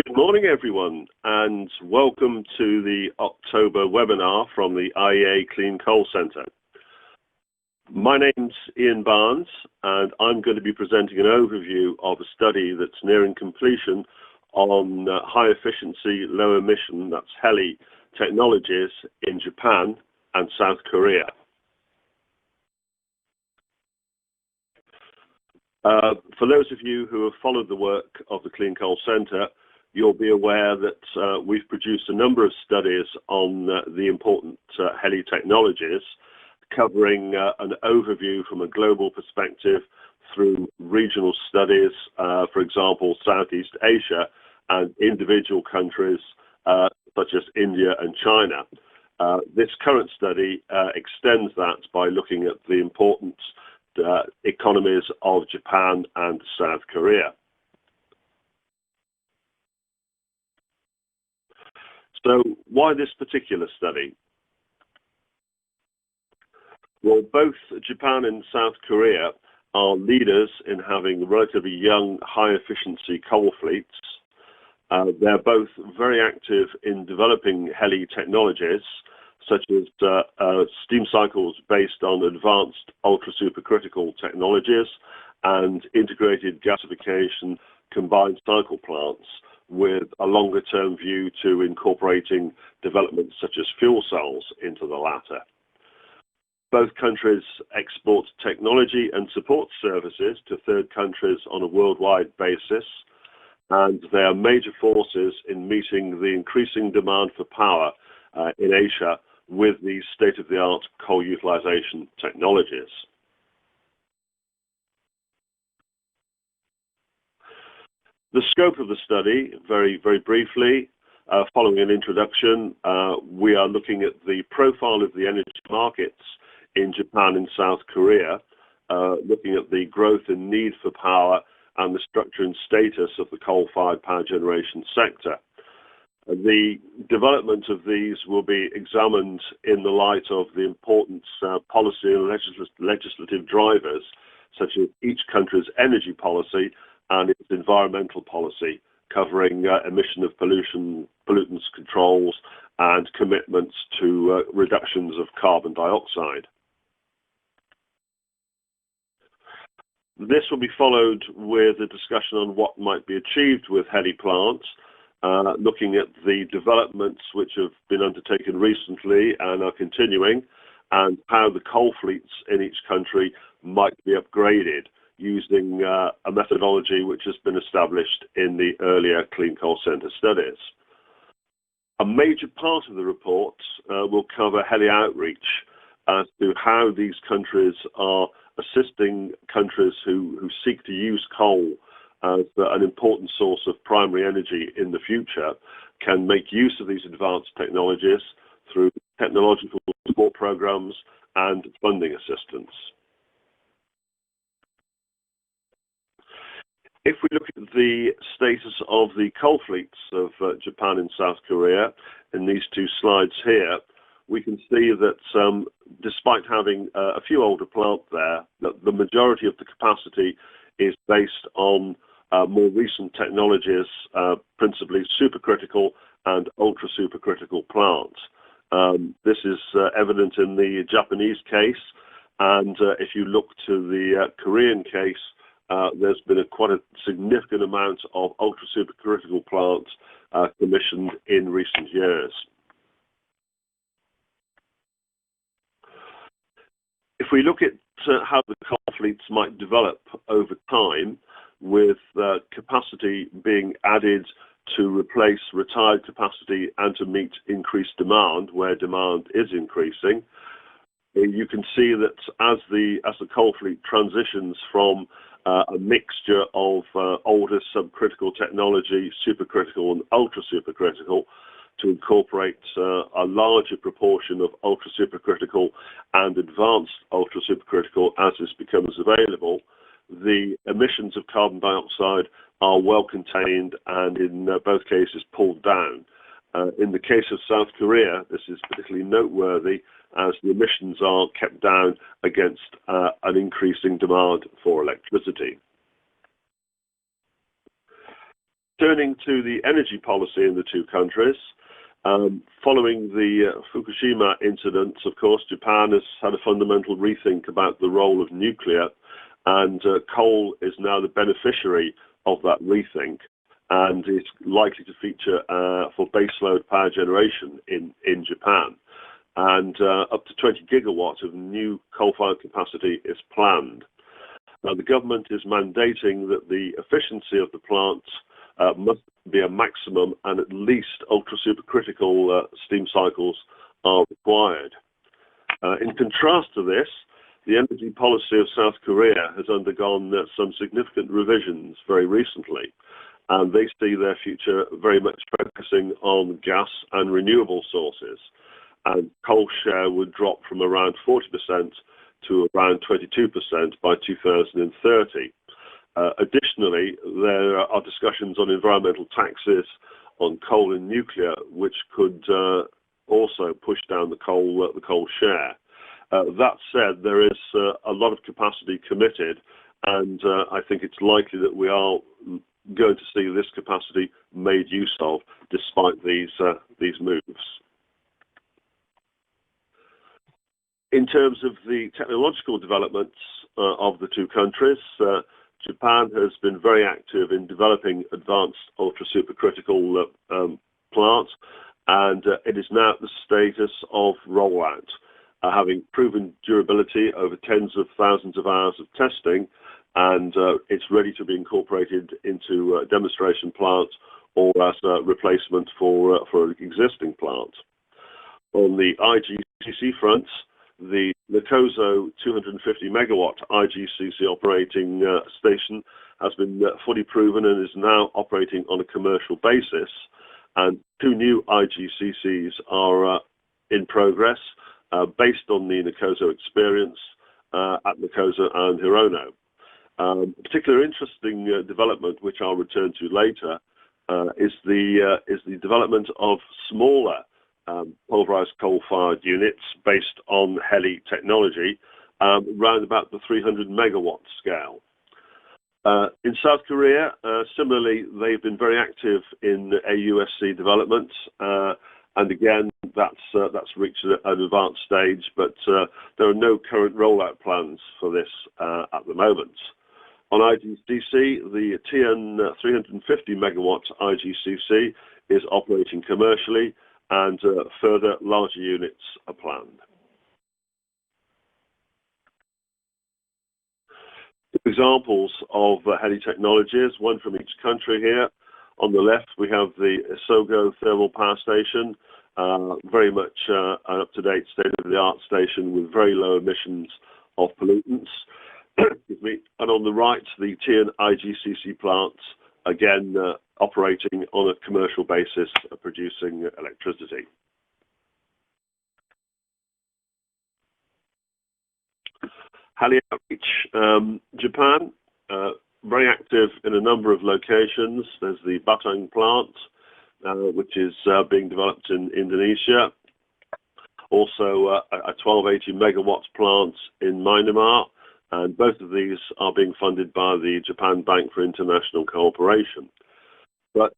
Good morning, everyone, and welcome to the October webinar from the IEA Clean Coal Centre. My name's Ian Barnes, and I'm going to be presenting an overview of a study that's nearing completion on high efficiency, low emission, that's HELE technologies in Japan and South Korea. For those of you who have followed the work of the Clean Coal Centre, you'll be aware that we've produced a number of studies on the important HELE technologies, covering an overview from a global perspective through regional studies, for example, Southeast Asia, and individual countries such as India and China. This current study extends that by looking at the important economies of Japan and South Korea. So why this particular study? Well, both Japan and South Korea are leaders in having relatively young, high-efficiency coal fleets. They're both very active in developing HELE technologies, such as steam cycles based on advanced ultra-supercritical technologies and integrated gasification combined cycle plants, with a longer-term view to incorporating developments such as fuel cells into the latter. Both countries export technology and support services to third countries on a worldwide basis, and they are major forces in meeting the increasing demand for power in Asia with these state-of-the-art coal utilization technologies. The scope of the study, very briefly, following an introduction, we are looking at the profile of the energy markets in Japan and South Korea, looking at the growth and need for power and the structure and status of the coal-fired power generation sector. The development of these will be examined in the light of the important policy and legislative drivers, such as each country's energy policy and its environmental policy, covering emission of pollutants controls and commitments to reductions of carbon dioxide. This will be followed with a discussion on what might be achieved with HELE plants, looking at the developments which have been undertaken recently and are continuing, and how the coal fleets in each country might be upgraded using a methodology which has been established in the earlier Clean Coal Centre studies. A major part of the report will cover HELE outreach as to how these countries are assisting countries who seek to use coal as an important source of primary energy in the future, can make use of these advanced technologies through technological support programs and funding assistance. If we look at the status of the coal fleets of Japan and South Korea in these two slides here, we can see that despite having a few older plants there, the majority of the capacity is based on more recent technologies, principally supercritical and ultra-supercritical plants. This is evident in the Japanese case, and if you look to the Korean case, there's been quite a significant amount of ultra-supercritical plants commissioned in recent years. If we look at how the coal fleets might develop over time, with capacity being added to replace retired capacity and to meet increased demand where demand is increasing, you can see that as the coal fleet transitions from a mixture of older subcritical technology, supercritical and ultra-supercritical, to incorporate a larger proportion of ultra-supercritical and advanced ultra-supercritical as this becomes available, the emissions of carbon dioxide are well contained and in both cases pulled down. In the case of South Korea, this is particularly noteworthy as the emissions are kept down against an increasing demand for electricity. Turning to the energy policy in the two countries, following the Fukushima incidents, of course, Japan has had a fundamental rethink about the role of nuclear, and coal is now the beneficiary of that rethink, and is likely to feature for baseload power generation in Japan. And up to 20 gigawatts of new coal-fired capacity is planned. Now, the government is mandating that the efficiency of the plants must be a maximum, and at least ultra-supercritical steam cycles are required. In contrast to this, the energy policy of South Korea has undergone some significant revisions very recently, and they see their future very much focusing on gas and renewable sources. And coal share would drop from around 40% to around 22% by 2030. Additionally, there are discussions on environmental taxes on coal and nuclear, which could also push down the coal share. That said, there is a lot of capacity committed, and I think it's likely that we are going to see this capacity made use of despite these moves. In terms of the technological developments of the two countries, Japan has been very active in developing advanced ultra-supercritical plants, and it is now at the status of rollout, having proven durability over tens of thousands of hours of testing, and it's ready to be incorporated into demonstration plants or as a replacement for existing plants. On the IGCC front, the Nikozo 250 megawatt IGCC operating station has been fully proven and is now operating on a commercial basis, and two new IGCCs are in progress based on the Nikozo experience at Nikozo and Hirono. A particular interesting development, which I'll return to later, is the development of smaller pulverized coal-fired units based on HELE technology, around about the 300 megawatt scale. In South Korea, similarly, they've been very active in AUSC development, and again, that's reached an advanced stage, but there are no current rollout plans for this at the moment. On IGCC, the TN 350 megawatt IGCC is operating commercially, and further larger units are planned. Examples of HELE technologies, one from each country here. On the left, we have the Isogo thermal power station, very much an up-to-date state-of-the-art station with very low emissions of pollutants. Excuse me. And on the right, the TN IGCC plants, again, operating on a commercial basis, producing electricity. HELE outreach. Japan, very active in a number of locations. There's the Batang plant, which is being developed in Indonesia. Also, a 1280 megawatts plant in Myanmar, and both of these are being funded by the Japan Bank for International Cooperation. But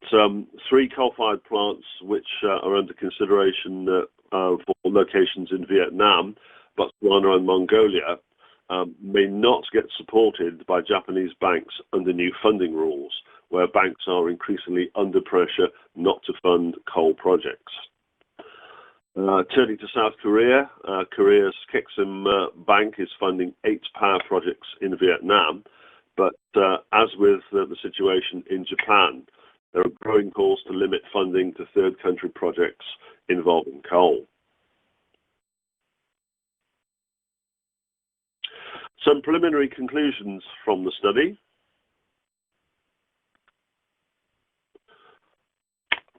three coal-fired plants which are under consideration for locations in Vietnam, Botswana and Mongolia, may not get supported by Japanese banks under new funding rules, where banks are increasingly under pressure not to fund coal projects. Turning to South Korea, Korea's Kexim Bank is funding 8 power projects in Vietnam, but as with the situation in Japan, there are growing calls to limit funding to third country projects involving coal. Some preliminary conclusions from the study.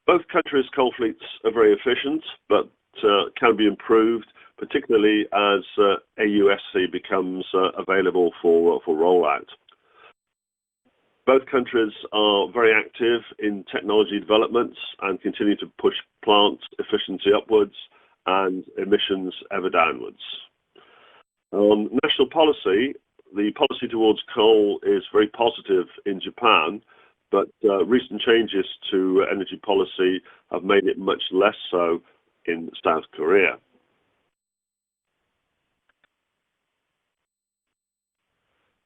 Both countries' coal fleets are very efficient, but can be improved, particularly as AUSC becomes available for rollout. Both countries are very active in technology developments and continue to push plant efficiency upwards and emissions ever downwards. On national policy, the policy towards coal is very positive in Japan, but recent changes to energy policy have made it much less so in South Korea.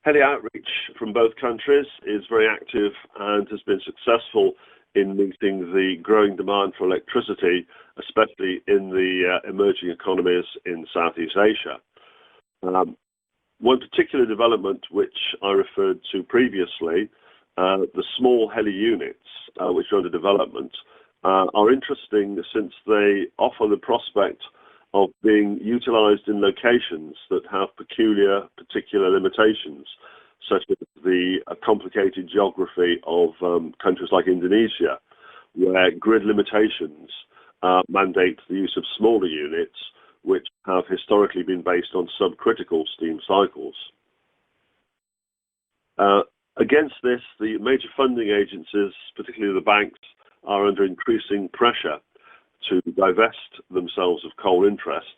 HELE outreach from both countries is very active and has been successful in meeting the growing demand for electricity, especially in the emerging economies in Southeast Asia. One particular development which I referred to previously, the small HELE units, which are under development, are interesting since they offer the prospect of being utilized in locations that have particular limitations, such as the complicated geography of countries like Indonesia, where grid limitations mandate the use of smaller units, which have historically been based on subcritical steam cycles. Against this, the major funding agencies, particularly the banks, are under increasing pressure to divest themselves of coal interests,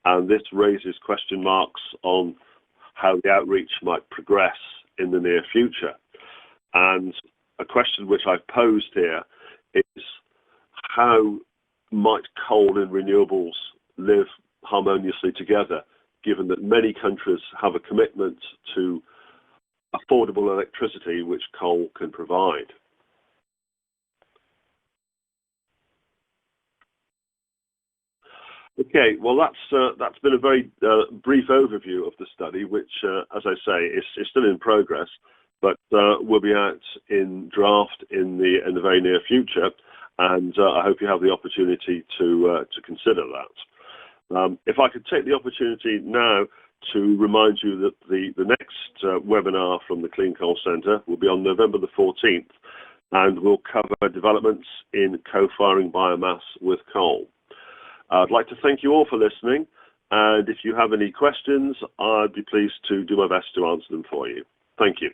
and this raises question marks on how the outreach might progress in the near future. And a question which I've posed here is, how might coal and renewables live harmoniously together, given that many countries have a commitment to affordable electricity which coal can provide? Okay, well, that's been a very brief overview of the study, which, as I say, is still in progress, but will be out in draft in the very near future, and I hope you have the opportunity to consider that. If I could take the opportunity now to remind you that the next webinar from the Clean Coal Centre will be on November the 14th, and will cover developments in co-firing biomass with coal. I'd like to thank you all for listening, and if you have any questions, I'd be pleased to do my best to answer them for you. Thank you.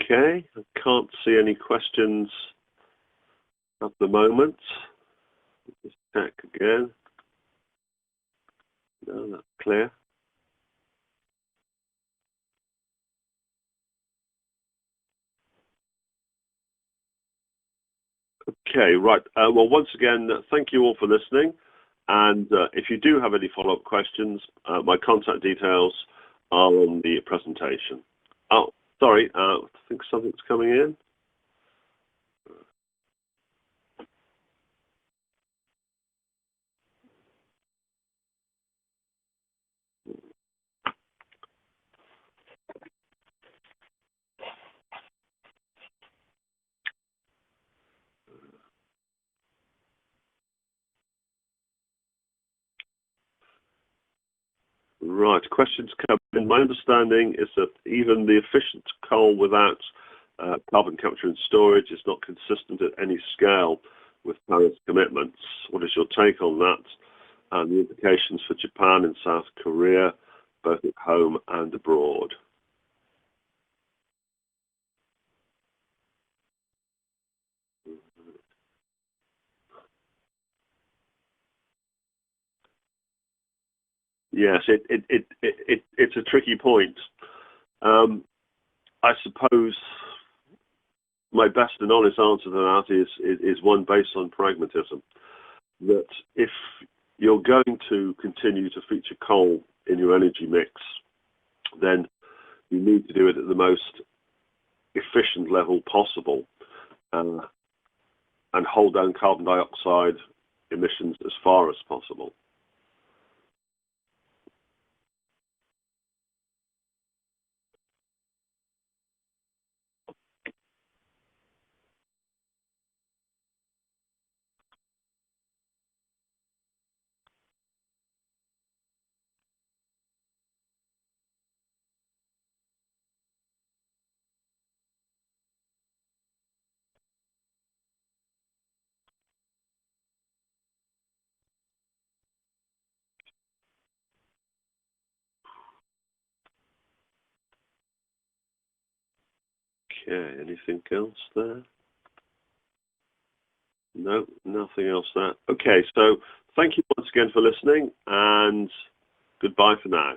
Okay, I can't see any questions at the moment. Just check again. No, that's clear. Okay, right. Well, once again, thank you all for listening. And if you do have any follow-up questions, my contact details are on the presentation. Oh, sorry, I think something's coming in. Right, questions come in. My understanding is that even the efficient coal without carbon capture and storage is not consistent at any scale with Paris commitments. What is your take on that and the implications for Japan and South Korea, both at home and abroad? Yes, it's a tricky point. I suppose my best and honest answer to that is one based on pragmatism. That if you're going to continue to feature coal in your energy mix, then you need to do it at the most efficient level possible and hold down carbon dioxide emissions as far as possible. Okay, anything else there? No, nothing else there. Okay, so thank you once again for listening, and goodbye for now.